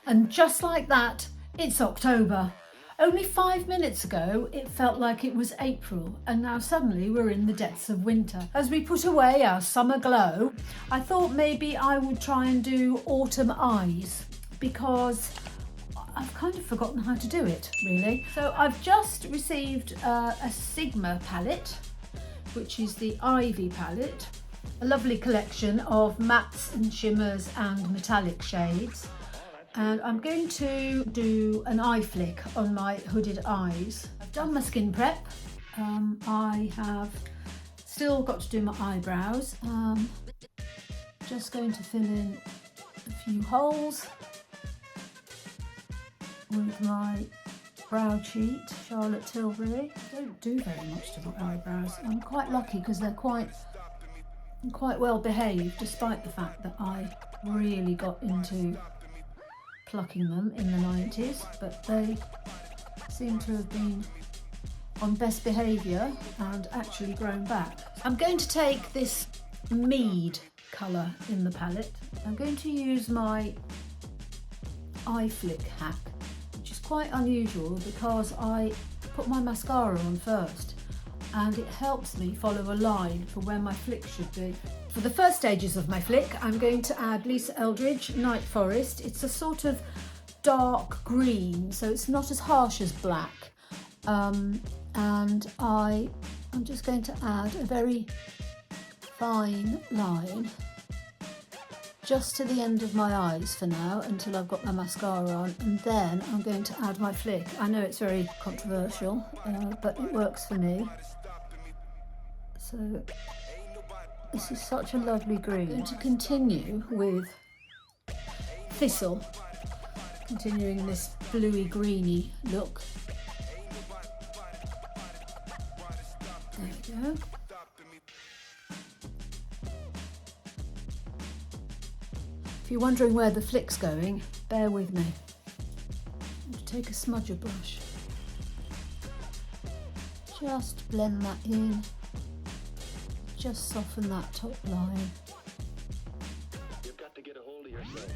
And just like that, it's October. Only 5 minutes ago, it felt like it was April, and now suddenly we're in the depths of winter. As we put away our summer glow, I thought maybe I would try and do autumn eyes, because I've kind of forgotten how to do it, really. So I've just received a Sigma palette, which is the Ivy palette, a lovely collection of mattes and shimmers and metallic shades. And I'm going to do an eye flick on my hooded eyes. I've done my skin prep. I have still got to do my eyebrows. Just going to fill in a few holes with my brow cheat, Charlotte Tilbury. I don't do very much to my eyebrows. I'm quite lucky because they're quite well behaved, despite the fact that I really got into plucking them in the 90s, but they seem to have been on best behaviour and actually grown back. I'm going to take this mead colour in the palette. I'm going to use my eye flick hack, which is quite unusual because I put my mascara on first and it helps me follow a line for where my flick should be. For the first stages of my flick, I'm going to add Lisa Eldridge Night Forest. It's a sort of dark green, so it's not as harsh as black. And I'm just going to add a very fine line just to the end of my eyes for now, until I've got my mascara on, and then I'm going to add my flick. I know it's very controversial, but it works for me. So this is such a lovely green. I'm going to continue with Thistle, continuing this bluey greeny look. There we go. If you're wondering where the flick's going, bear with me. I'm going to take a smudger brush. Just blend that in. Just soften that top line. You've got to get a hold of yourself.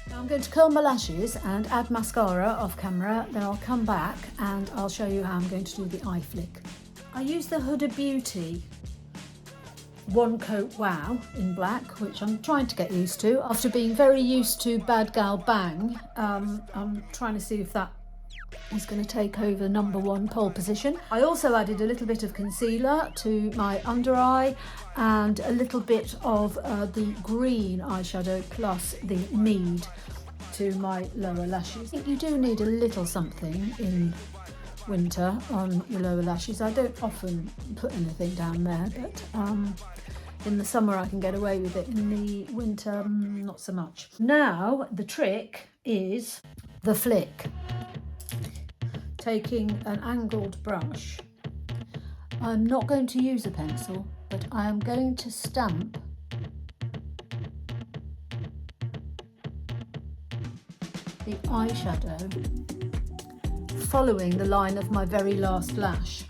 Now I'm going to curl my lashes and add mascara off camera, then I'll come back and I'll show you how I'm going to do the eye flick. I use the Huda Beauty One Coat Wow in black, which I'm trying to get used to. After being very used to Bad Gal Bang, I'm trying to see if that is going to take over #1 pole position. I also added a little bit of concealer to my under eye and a little bit of the green eyeshadow plus the mead to my lower lashes. I think you do need a little something in winter on your lower lashes. I don't often put anything down there, but in the summer I can get away with it. In the winter, not so much. Now the trick is the flick. Taking an angled brush, I'm not going to use a pencil, but I am going to stamp the eyeshadow following the line of my very last lash.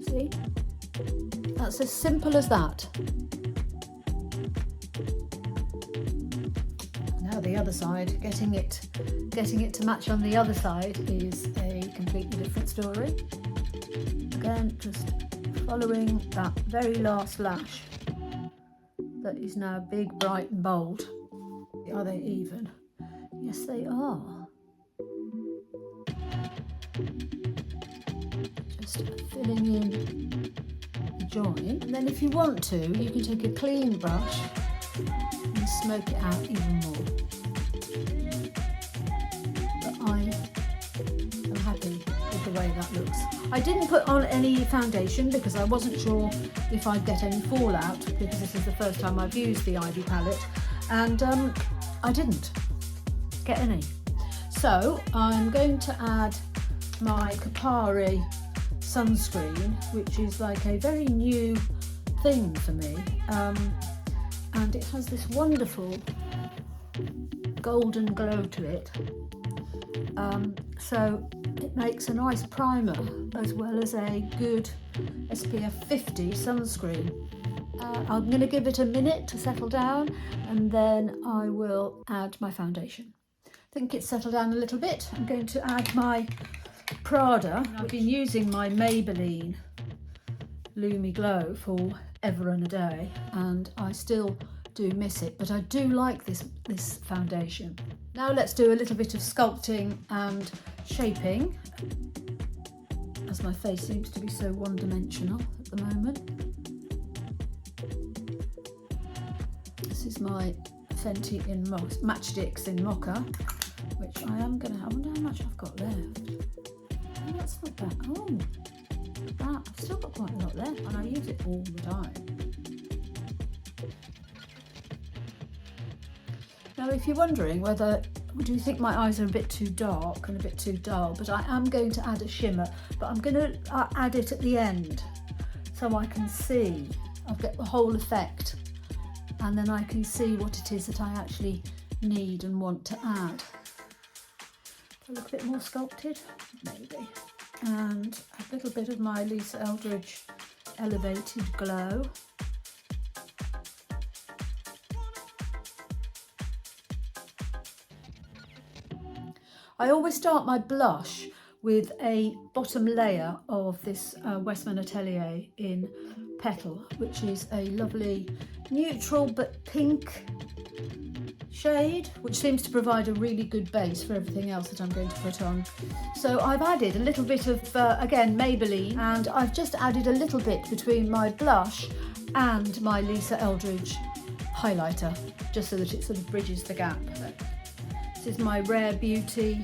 See? That's as simple as that. Now the other side, getting it to match on the other side is a completely different story. Again, just following that very last lash that is now big, bright and bold. Are they even? Yes, they are. Just filling in the join. And then if you want to, you can take a clean brush and smoke it out even more. But I am happy with the way that looks. I didn't put on any foundation because I wasn't sure if I'd get any fallout, because this is the first time I've used the Ivy palette, and I didn't get any. So I'm going to add my Kapari sunscreen, which is like a very new thing for me, and it has this wonderful golden glow to it, so it makes a nice primer as well as a good SPF 50 sunscreen. I'm going to give it a minute to settle down, and then I will add my foundation. I think it's settled down a little bit. I'm going to add my Prada. I've been using my Maybelline Lumi Glow for ever and a day, and I still do miss it, but I do like this foundation. Now let's do a little bit of sculpting and shaping, as my face seems to be so one-dimensional at the moment. This is my Fenty in Matchsticks in Mocha, which I am going to have. I wonder how much I've got left. Oh, that's not bad. Oh, that. I've still got quite a lot left, and I use it all the time. Now, if you're wondering whether, do you think my eyes are a bit too dark and a bit too dull, but I am going to add a shimmer, but I'm going to add it at the end so I can see. I'll get the whole effect, and then I can see what it is that I actually need and want to add. A little bit more sculpted, maybe. And a little bit of my Lisa Eldridge Elevated Glow. I always start my blush with a bottom layer of this Westman Atelier in Petal, which is a lovely neutral but pink shade, which seems to provide a really good base for everything else that I'm going to put on. So I've added a little bit of, again, Maybelline, and I've just added a little bit between my blush and my Lisa Eldridge highlighter, just so that it sort of bridges the gap. This is my Rare Beauty,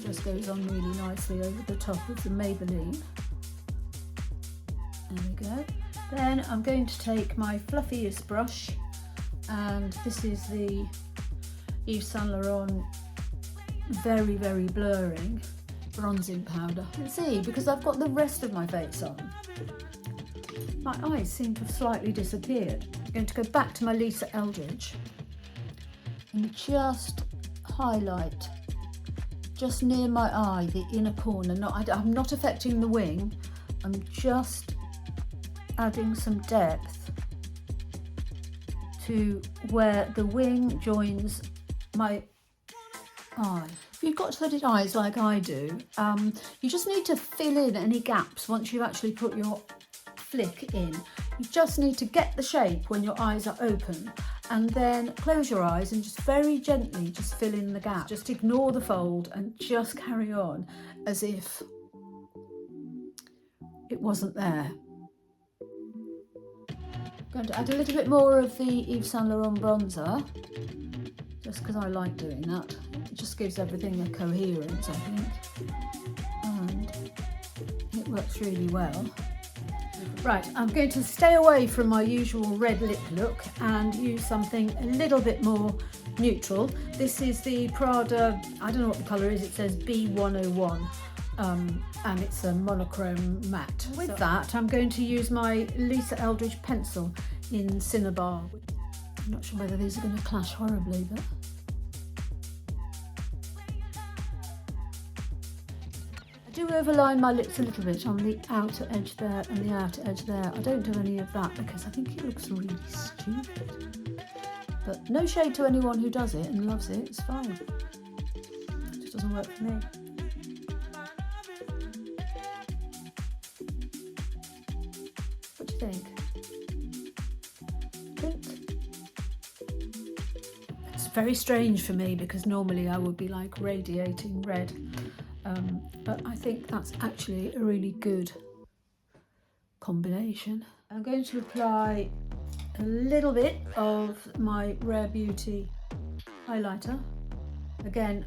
just goes on really nicely over the top of the Maybelline. There we go. Then I'm going to take my fluffiest brush, and this is the Yves Saint Laurent very, very blurring bronzing powder. You can see, because I've got the rest of my face on, my eyes seem to have slightly disappeared. I'm going to go back to my Lisa Eldridge and just highlight just near my eye, the inner corner. I'm not affecting the wing, I'm just adding some depth to where the wing joins my eye. If you've got hooded eyes like I do, you just need to fill in any gaps once you've actually put your flick in. You just need to get the shape when your eyes are open, and then close your eyes and just very gently just fill in the gap. Just ignore the fold and just carry on as if it wasn't there. I'm going to add a little bit more of the Yves Saint Laurent bronzer, just because I like doing that. It just gives everything a coherence, I think, and it works really well. Right, I'm going to stay away from my usual red lip look and use something a little bit more neutral. This is the Prada, I don't know what the colour is, it says B101, and it's a monochrome matte. With that, I'm going to use my Lisa Eldridge pencil in Cinnabar. I'm not sure whether these are going to clash horribly, but I do overline my lips a little bit on the outer edge there and the outer edge there. I don't do any of that because I think it looks really stupid. But no shade to anyone who does it and loves it, it's fine. It just doesn't work for me. What do you think? It's very strange for me because normally I would be like radiating red. But I think that's actually a really good combination. I'm going to apply a little bit of my Rare Beauty highlighter. Again,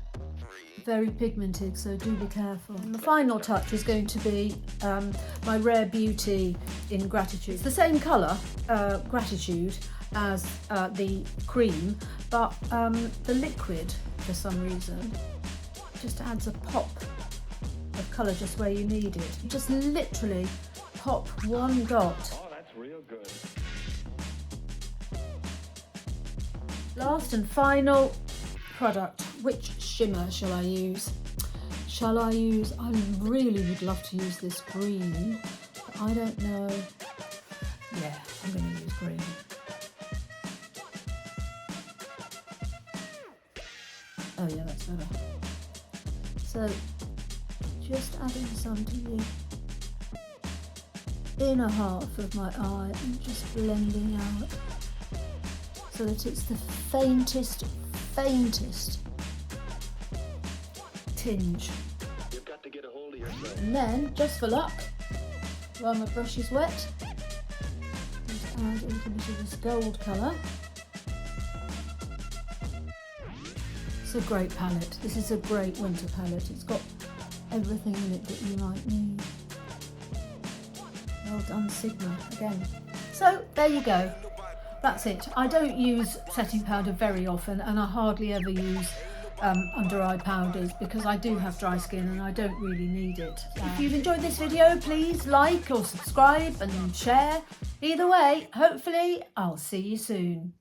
very pigmented, so do be careful. And the final touch is going to be my Rare Beauty in Gratitude. It's the same colour, Gratitude, as the cream, but the liquid, for some reason, just adds a pop of colour just where you need it. You just literally pop one dot. Oh, that's real good. Last and final product. Which shimmer shall I use? I really would love to use this green, but I don't know. Yeah, I'm going to use green. Oh yeah, that's better. So just adding some to the inner half of my eye and just blending out so that it's the faintest tinge. You've got to get a hold of yourself. And then, just for luck, while my brush is wet, just add a little bit of this gold colour. It's a great palette. This is a great winter palette. It's got everything in it that you might need. Well done, Sigma, again. So, there you go. That's it. I don't use setting powder very often, and I hardly ever use under eye powders because I do have dry skin and I don't really need it. If you've enjoyed this video, please like or subscribe and share. Either way, hopefully I'll see you soon.